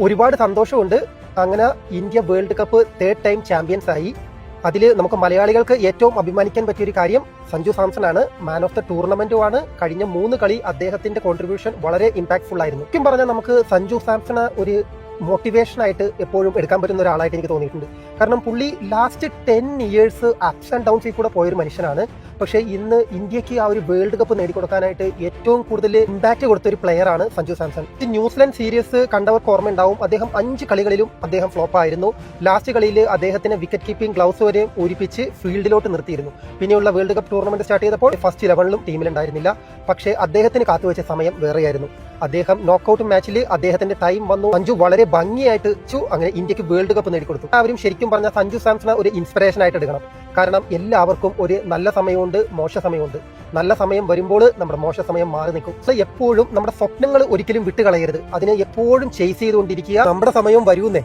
ഒരുപാട് സന്തോഷമുണ്ട്. അങ്ങനെ India world cup 3rd time champions ആയി. അതിൽ നമുക്ക് മലയാളികൾക്ക് ഏറ്റവും അഭിമാനിക്കാൻ പറ്റിയൊരു കാര്യം സഞ്ജു സാംസൺ ആണ്. മാൻ ഓഫ് ദ ടൂർണമെന്റുമാണ്. കഴിഞ്ഞ 3 കളി അദ്ദേഹത്തിന്റെ കോൺട്രിബ്യൂഷൻ വളരെ ഇമ്പാക്ട്ഫുൾ ആയിരുന്നു. ശരിക്കും പറഞ്ഞാൽ നമുക്ക് സഞ്ജു സാംസണ് ഒരു മോട്ടിവേഷൻ ആയിട്ട് എപ്പോഴും എടുക്കാൻ പറ്റുന്ന ഒരാളായിട്ട് എനിക്ക് തോന്നിയിട്ടുണ്ട്. കാരണം പുള്ളി ലാസ്റ്റ് 10 ഇയേഴ്സ് അപ്സ് ആൻഡ് ഡൗൺസിൽ കൂടെ പോയൊരു മനുഷ്യനാണ്. പക്ഷേ ഇന്ന് ഇന്ത്യക്ക് ആ ഒരു വേൾഡ് കപ്പ് നേടിക്കൊടുക്കാനായിട്ട് ഏറ്റവും കൂടുതൽ ഇമ്പാക്ട് കൊടുത്ത ഒരു പ്ലെയർ ആണ് സഞ്ജു സാംസൺ. ന്യൂസിലൻഡ് സീരീസ് കണ്ടവർക്ക് ഓർമ്മ ഉണ്ടാവും. അദ്ദേഹം 5 കളികളിലും അദ്ദേഹം ഫ്ലോപ്പ് ആയിരുന്നു. ലാസ്റ്റ് കളിയിൽ അദ്ദേഹത്തിന് വിക്കറ്റ് കീപ്പിംഗ് ഗ്ലൗസ് വരെ ഊരിപ്പിച്ച് ഫീൽഡിലോട്ട് നിർത്തിയിരുന്നു. പിന്നെയുള്ള വേൾഡ് കപ്പ് ടൂർണമെന്റ് സ്റ്റാർട്ട് ചെയ്തപ്പോൾ ഫസ്റ്റ് 11ലും ടീമിലുണ്ടായിരുന്നില്ല. പക്ഷേ അദ്ദേഹത്തിന് കാത്തുവെച്ച സമയം വേറെയായിരുന്നു. അദ്ദേഹം നോക്കൌട്ട് മാച്ചിൽ അദ്ദേഹത്തിന്റെ ടൈം വന്നു. സഞ്ജു വളരെ ഭംഗിയായിട്ട് അങ്ങനെ ഇന്ത്യക്ക് വേൾഡ് കപ്പ് നേടിക്കൊടുത്തു. എല്ലാവരും ശരിക്കും പറഞ്ഞാൽ സഞ്ജു സാംസണെ ഒരു ഇൻസ്പിറേഷൻ ആയിട്ട് എടുക്കണം. കാരണം എല്ലാവർക്കും ഒരു നല്ല സമയമുണ്ട്, മോശ സമയമുണ്ട്. നല്ല സമയം വരുമ്പോൾ നമ്മുടെ മോശ സമയം മാറി നിൽക്കും. സോ എപ്പോഴും നമ്മുടെ സ്വപ്നങ്ങൾ ഒരിക്കലും വിട്ടുകളയരുത്. അതിനെ എപ്പോഴും ചേസ് ചെയ്തുകൊണ്ടിരിക്കുക. നമ്മുടെ സമയം വരൂന്നേ.